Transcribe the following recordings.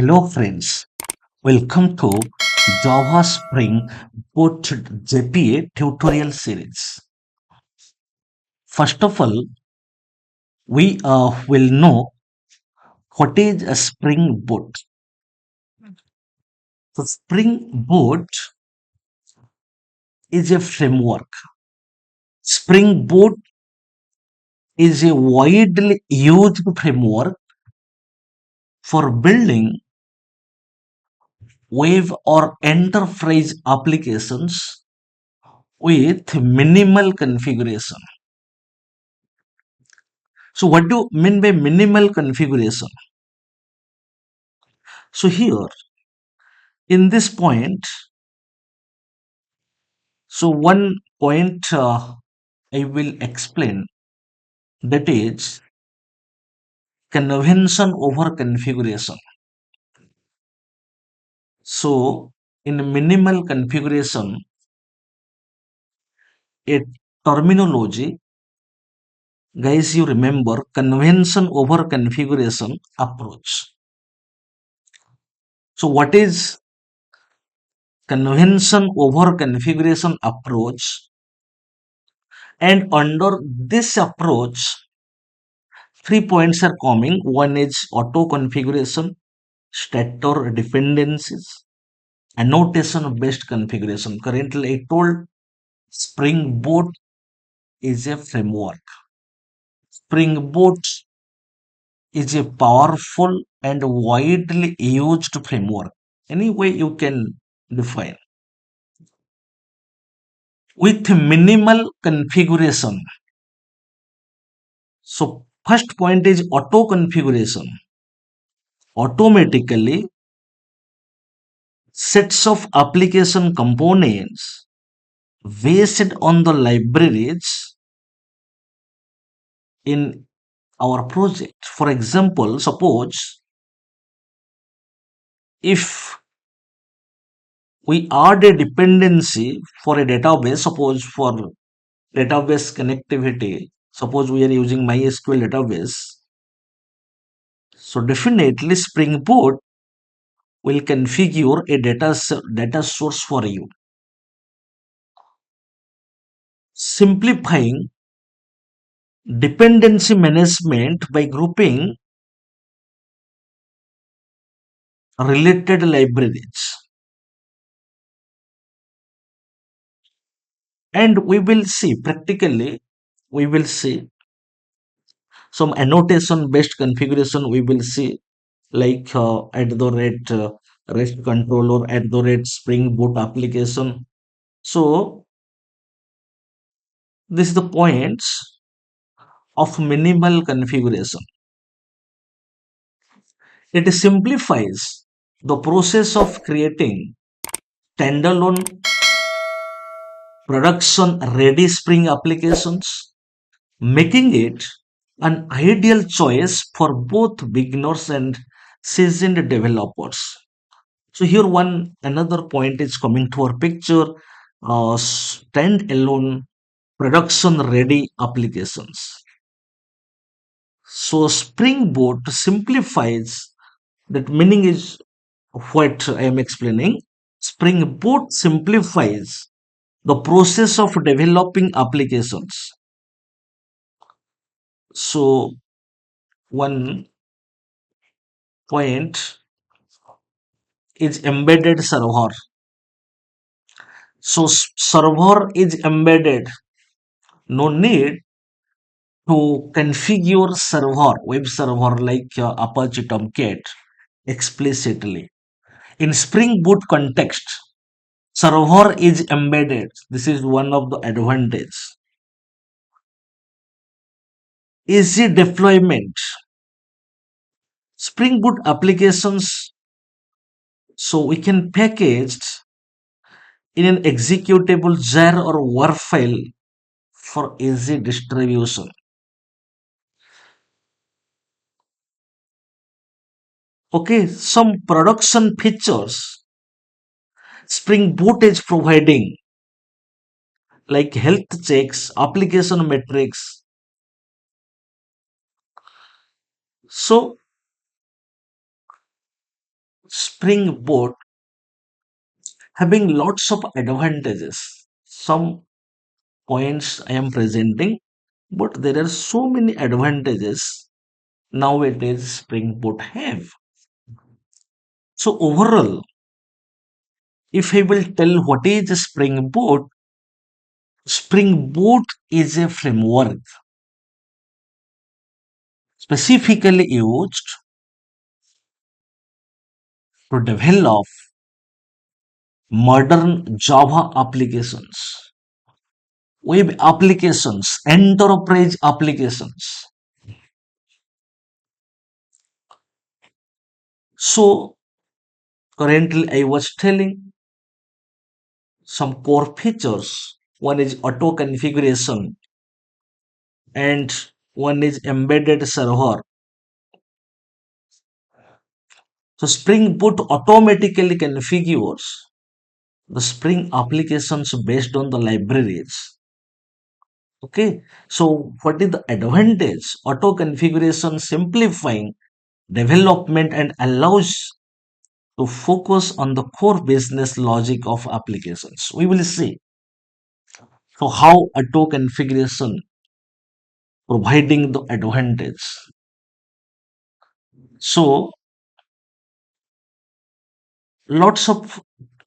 Hello friends, welcome to Java Spring Boot JPA tutorial series. First of all, we will know what is a Spring Boot. So Spring Boot is a framework. Spring Boot is a widely used framework for building web or enterprise applications with minimal configuration. So what do you mean by minimal configuration? So here in this point, so one point I will explain, that is convention over configuration. So in minimal configuration, a terminology, guys, you remember convention over configuration approach. So what is convention over configuration approach? And under this approach, 3 points are coming. One is auto configuration, stator dependencies, annotation based configuration. Currently, I told Spring Boot is a framework. Spring Boot is a powerful and widely used framework. Any way you can define. With minimal configuration. So, first point is auto configuration. Automatically, sets of application components based on the libraries in our project. For example, suppose if we add a dependency for a database, suppose for database connectivity, suppose we are using MySQL database, so definitely Spring Boot will configure a data source for you, simplifying dependency management by grouping related libraries. And we will see practically, we will see some annotation based configuration. We will see like at the rate REST controller, at the rate Spring Boot application. So this is the points of minimal configuration. It simplifies the process of creating standalone production ready Spring applications, making it an ideal choice for both beginners and seasoned developers. So here one another point is coming to our picture, standalone production ready applications. So Spring Boot simplifies, that meaning is what I am explaining. Spring Boot simplifies the process of developing applications. So one point is embedded server. So server is embedded. No need to configure server, web server like Apache Tomcat explicitly. In Spring Boot context, server is embedded. This is one of the advantage. Easy deployment. Spring Boot applications, so we can package in an executable jar or WAR file for easy distribution. Okay, some production features Spring Boot is providing, like health checks, application metrics. So Springboard having lots of advantages. Some points I am presenting, but there are so many advantages nowadays Springboard have. So overall, if I will tell what is a Springboard, Springboard is a framework specifically used to develop modern Java applications, web applications, enterprise applications. So currently I was telling some core features. One is auto configuration and one is embedded server. So Spring Boot automatically configures the Spring applications based on the libraries. Okay, so what is the advantage? Auto configuration simplifying development and allows to focus on the core business logic of applications. We will see. So how auto configuration providing the advantage. So lots of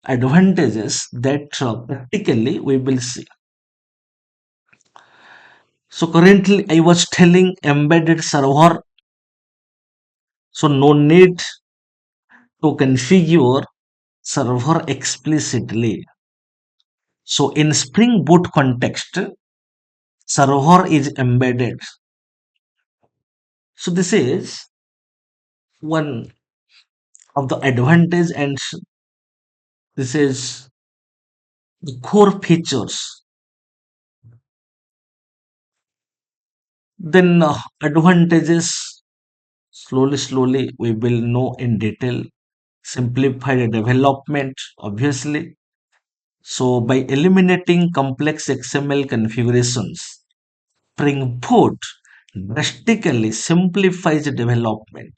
advantages that practically we will see. So currently I was telling embedded server, so no need to configure server explicitly. So in Spring Boot context, server is embedded. So this is one of the advantage and this is the core features. Then advantages slowly we will know in detail. Simplify the development obviously. So by eliminating complex XML configurations, Spring Boot drastically simplifies development.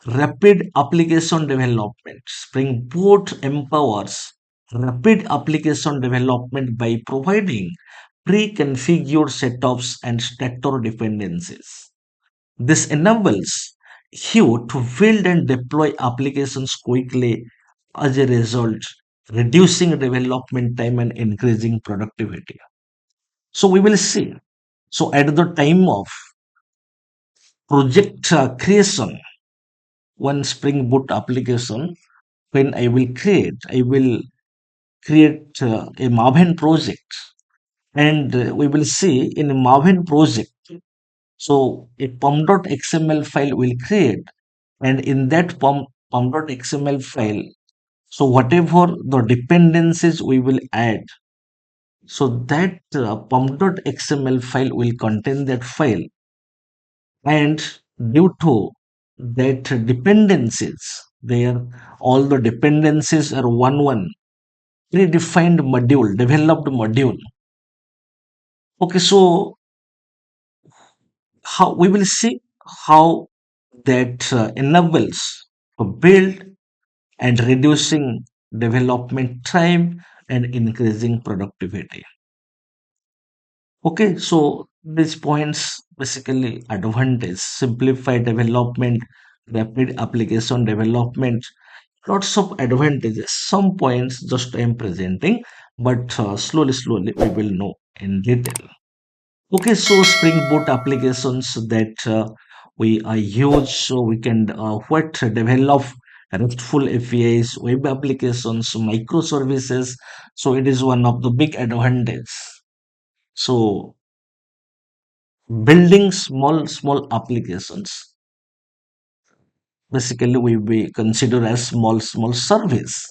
Rapid application development. Spring Boot empowers rapid application development by providing pre-configured setups and stator dependencies. This enables you to build and deploy applications quickly, as a result, reducing development time and increasing productivity. So we will see. So at the time of project creation, one Spring Boot application, when I will create a Maven project, and we will see in a Maven project. So a pom.xml file will create, and in that pom.xml file, so whatever the dependencies we will add, so that pom.xml file will contain that file, and due to that dependencies, there all the dependencies are one predefined module, developed module. Okay, so how we will see how that enables to build and reducing development time and increasing productivity. Okay, so these points basically advantage, simplify development, rapid application development, lots of advantages. Some points just I am presenting, but slowly we will know in detail. Okay, so Spring Boot applications that we use, so we can what develop RESTful APIs, web applications, microservices. So it is one of the big advantage. So building small applications, basically we consider as small service.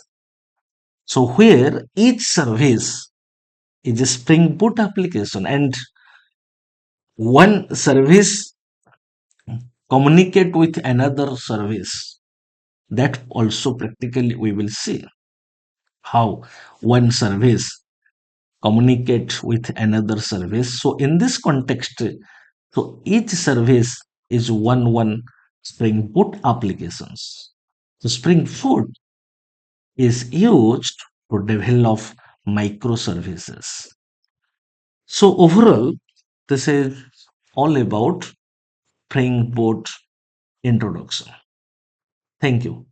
So where each service is a Spring Boot application and one service communicate with another service. That also practically we will see how one service communicate with another service. So in this context, so each service is one Spring Boot applications. So Spring Boot is used to develop microservices. So overall, this is all about Spring Boot introduction. Thank you.